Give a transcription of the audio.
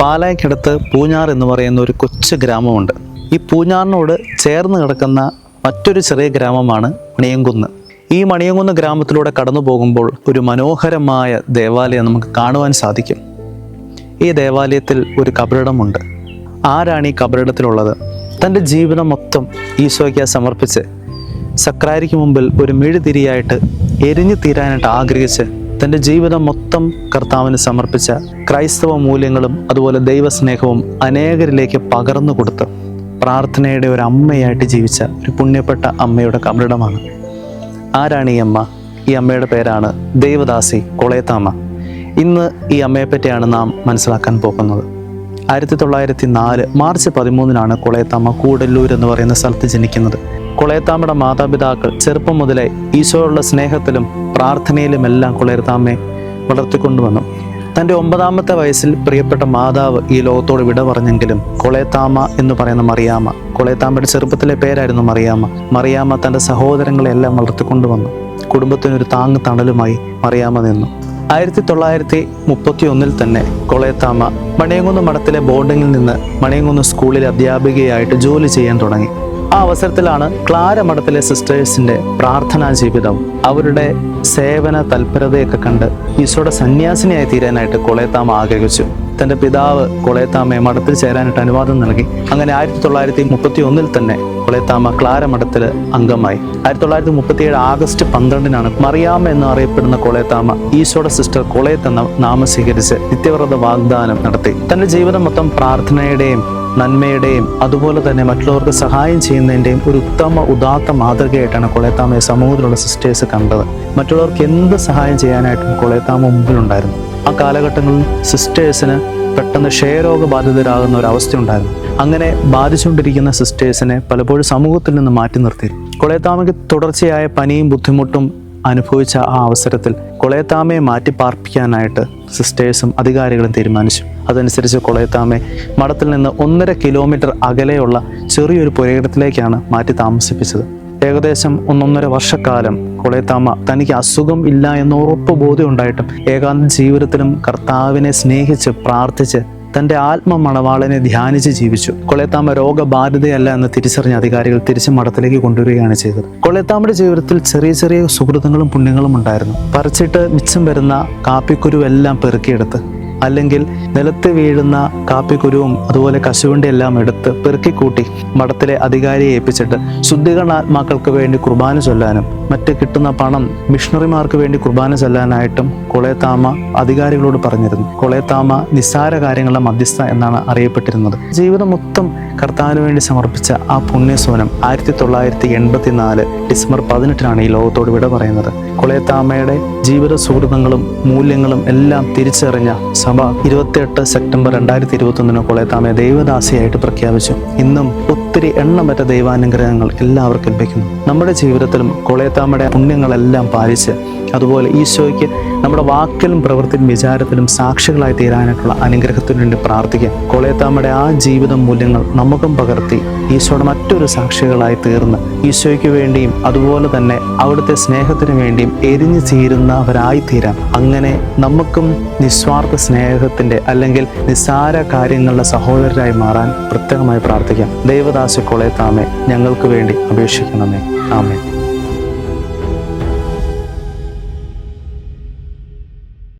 പാലായ്ക്കടുത്ത് പൂഞ്ഞാർ എന്ന് പറയുന്ന ഒരു കൊച്ചു ഗ്രാമമുണ്ട്. ഈ പൂഞ്ഞാറിനോട് ചേർന്ന് കിടക്കുന്ന മറ്റൊരു ചെറിയ ഗ്രാമമാണ് മണിയംകുന്ന്. ഈ മണിയംകുന്ന് ഗ്രാമത്തിലൂടെ കടന്നു പോകുമ്പോൾ ഒരു മനോഹരമായ ദേവാലയം നമുക്ക് കാണുവാൻ സാധിക്കും. ഈ ദേവാലയത്തിൽ ഒരു കബറിടമുണ്ട്. ആരാണ് ഈ കബറിടത്തിലുള്ളത്? തൻ്റെ ജീവിതം മൊത്തം ഈശോയ്ക്ക് സമർപ്പിച്ച് സക്രാരിക്ക് മുമ്പിൽ ഒരു മെഴുതിരിയായിട്ട് എരിഞ്ഞു തീരാനായിട്ട് ആഗ്രഹിച്ച് തൻ്റെ ജീവിതം മൊത്തം കർത്താവിന് സമർപ്പിച്ച ക്രൈസ്തവ മൂല്യങ്ങളും അതുപോലെ ദൈവസ്നേഹവും അനേകരിലേക്ക് പകർന്നു കൊടുത്ത് പ്രാർത്ഥനയുടെ ഒരു അമ്മയായിട്ട് ജീവിച്ച ഒരു പുണ്യപ്പെട്ട അമ്മയുടെ കബറിടമാണ്. ആരാണ് ഈ അമ്മ? ഈ അമ്മയുടെ പേരാണ് ദേവദാസി കൊളയത്താമ്മ. ഇന്ന് ഈ അമ്മയെപ്പറ്റിയാണ് നാം മനസ്സിലാക്കാൻ പോകുന്നത്. 1904 മാർച്ച് 13 കൊളയത്താമ്മ കൂടല്ലൂർ എന്ന് പറയുന്ന സ്ഥലത്ത് ജനിക്കുന്നത്. കൊളയത്താമ്മയുടെ മാതാപിതാക്കൾ ചെറുപ്പം മുതലേ ഈശോയുള്ള സ്നേഹത്തിലും പ്രാർത്ഥനയിലുമെല്ലാം കൊളയത്താമ്മയെ വളർത്തിക്കൊണ്ടുവന്നു. തൻ്റെ 9ാമത്തെ വയസ്സിൽ പ്രിയപ്പെട്ട മാതാവ് ഈ ലോകത്തോട് വിട പറഞ്ഞെങ്കിലും കൊളയത്താമ്മ എന്ന് പറയുന്ന മറിയാമ്മ, കൊളയത്താമ്മയുടെ ചെറുപ്പത്തിലെ പേരായിരുന്നു മറിയാമ്മ തൻ്റെ സഹോദരങ്ങളെല്ലാം വളർത്തിക്കൊണ്ടുവന്നു. കുടുംബത്തിനൊരു താങ്ങ് തണലുമായി മറിയാമ്മ നിന്നു. 1931 തന്നെ കൊളയത്താമ്മ മണിയംകുന്ന് മഠത്തിലെ ബോർഡിങ്ങിൽ നിന്ന് മണിയംകുന്ന് സ്കൂളിലെ അധ്യാപികയായിട്ട് ജോലി ചെയ്യാൻ തുടങ്ങി. ആ അവസരത്തിലാണ് ക്ലാര മഠത്തിലെ സിസ്റ്റേഴ്സിൻ്റെ പ്രാർത്ഥനാ ജീവിതം, അവരുടെ സേവന തൽപരതയൊക്കെ കണ്ട് ഈശോയുടെ സന്യാസിനിയായി തീരാനായിട്ട് കൊളയത്താമ്മ ആഗ്രഹിച്ചു. തൻ്റെ പിതാവ് കൊളയത്താമ്മയെ മഠത്തിൽ ചേരാനായിട്ട് അനുവാദം നൽകി. അങ്ങനെ 1931 തന്നെ കൊളയത്താമ്മ ക്ലാര മഠത്തിൽ അംഗമായി. 1937 ആഗസ്റ്റ് 12 മറിയാമ്മ എന്ന് അറിയപ്പെടുന്ന കൊളയത്താമ്മ ഈശോയുടെ സിസ്റ്റർ കൊളയത്ത് എന്ന നാമം സ്വീകരിച്ച് നിത്യവ്രത വാഗ്ദാനം നടത്തി. തൻ്റെ ജീവിതം മൊത്തം പ്രാർത്ഥനയുടെയും നന്മയുടെയും അതുപോലെ തന്നെ മറ്റുള്ളവർക്ക് സഹായം ചെയ്യുന്നതിൻ്റെയും ഒരു ഉദാത്ത മാതൃകയായിട്ടാണ് കൊളയത്താമ്മയെ സമൂഹത്തിലുള്ള സിസ്റ്റേഴ്സ് കണ്ടത്. മറ്റുള്ളവർക്ക് എന്ത് സഹായം ചെയ്യാനായിട്ടും കൊളയത്താമ്മ മുമ്പിലുണ്ടായിരുന്നു. ആ കാലഘട്ടങ്ങളിൽ സിസ്റ്റേഴ്സിന് പെട്ടെന്ന് ക്ഷയരോഗബാധിതരാകുന്ന ഒരു അവസ്ഥ ഉണ്ടായിരുന്നു. അങ്ങനെ ബാധിച്ചുകൊണ്ടിരിക്കുന്ന സിസ്റ്റേഴ്സിനെ പലപ്പോഴും സമൂഹത്തിൽ നിന്ന് മാറ്റി നിർത്തി. കൊളയത്താമ്മയ്ക്ക് തുടർച്ചയായ പനിയും ബുദ്ധിമുട്ടും അനുഭവിച്ച ആ അവസരത്തിൽ കൊളയത്താമ്മയെ മാറ്റി പാർപ്പിക്കാനായിട്ട് സിസ്റ്റേഴ്സും അധികാരികളും തീരുമാനിച്ചു. അതനുസരിച്ച് കൊളയത്താമ്മയെ മഠത്തിൽ നിന്ന് 1.5 കിലോമീറ്റർ അകലെയുള്ള ചെറിയൊരു പുരയിടത്തിലേക്കാണ് മാറ്റി താമസിപ്പിച്ചത്. ഏകദേശം 1.5 വർഷക്കാലം കൊളയത്താമ്മ തനിക്ക് അസുഖം ഇല്ല എന്ന ഉറപ്പ് ബോധ്യം ഉണ്ടായിട്ടും ഏകാന്ത ജീവിതത്തിലും കർത്താവിനെ സ്നേഹിച്ച് പ്രാർത്ഥിച്ച് തൻ്റെ ആത്മമണവാളനെ ധ്യാനിച്ച് ജീവിച്ചു. കൊളയത്താമ്മ രോഗബാധിതയല്ല എന്ന് തിരിച്ചറിഞ്ഞ അധികാരികൾ തിരിച്ച് മഠത്തിലേക്ക് കൊണ്ടുവരികയാണ് ചെയ്തത്. കൊളയത്താമ്മയുടെ ജീവിതത്തിൽ ചെറിയ ചെറിയ സുഹൃത്തുക്കളും പുണ്യങ്ങളും ഉണ്ടായിരുന്നു. പറിച്ചിട്ട് മിച്ചം വരുന്ന കാപ്പിക്കുരുവെല്ലാം പെറുക്കിയെടുത്ത്, അല്ലെങ്കിൽ നിലത്ത് വീഴുന്ന കാപ്പിക്കുരുവും അതുപോലെ കശുവണ്ടി എല്ലാം എടുത്ത് പെറുക്കിക്കൂട്ടി മഠത്തിലെ അധികാരിയെ ഏൽപ്പിച്ചിട്ട് ശുദ്ധീകരണാത്മാക്കൾക്ക് വേണ്ടി കുർബാന ചൊല്ലാനും മറ്റ് കിട്ടുന്ന പണം മിഷണറിമാർക്ക് വേണ്ടി കുർബാന ചൊല്ലാനായിട്ടും കൊളയത്താമ്മ അധികാരികളോട് പറഞ്ഞിരുന്നു. കൊളയത്താമ്മ നിസ്സാര കാര്യങ്ങളുടെ മധ്യസ്ഥ എന്നാണ് അറിയപ്പെട്ടിരുന്നത്. ജീവിതം മൊത്തം കർത്താവിന് വേണ്ടി സമർപ്പിച്ച ആ പുണ്യസോനം 1984 ഡിസംബർ 18 ഈ ലോകത്തോട് വിട പറയുന്നത്. കൊളയത്താമ്മയുടെ ജീവിത സുഹൃത്തുക്കളും മൂല്യങ്ങളും എല്ലാം തിരിച്ചറിഞ്ഞ സഭ 28 സെപ്റ്റംബർ 2021 കൊളയത്താമ്മയെ ദൈവദാസിയായിട്ട് പ്രഖ്യാപിച്ചു. ഇന്നും ഒത്തിരി എണ്ണമറ്റ ദൈവാനുഗ്രഹങ്ങൾ എല്ലാവർക്കും ലഭിക്കുന്നു. നമ്മുടെ ജീവിതത്തിലും കൊളയത്താമ്മയുടെ പുണ്യങ്ങളെല്ലാം പാലിച്ച് അതുപോലെ ഈശോയ്ക്ക് നമ്മുടെ വാക്കിലും പ്രവൃത്തിയിലും വിചാരത്തിലും സാക്ഷികളായി തീരാനായിട്ടുള്ള അനുഗ്രഹത്തിന് വേണ്ടി പ്രാർത്ഥിക്കാം. കൊളയത്താമ്മയുടെ ആ ജീവിത മൂല്യങ്ങൾ നമുക്കും പകർത്തി ഈശോയുടെ മറ്റൊരു സാക്ഷികളായി തീർന്ന് ഈശോയ്ക്ക് വേണ്ടിയും അതുപോലെ തന്നെ അവിടുത്തെ സ്നേഹത്തിന് വേണ്ടിയും എരിഞ്ഞു തീരുന്നവരായി തീരാം. അങ്ങനെ നമുക്കും നിസ്വാർത്ഥ സ്നേഹത്തിൻ്റെ അല്ലെങ്കിൽ നിസ്സാര കാര്യങ്ങളുടെ സഹോദരരായി മാറാൻ പ്രത്യേകമായി പ്രാർത്ഥിക്കാം. ദൈവദാസി കൊളയത്താമ്മേ, ഞങ്ങൾക്ക് വേണ്ടി അപേക്ഷിക്കണമേ. ആമേൻ.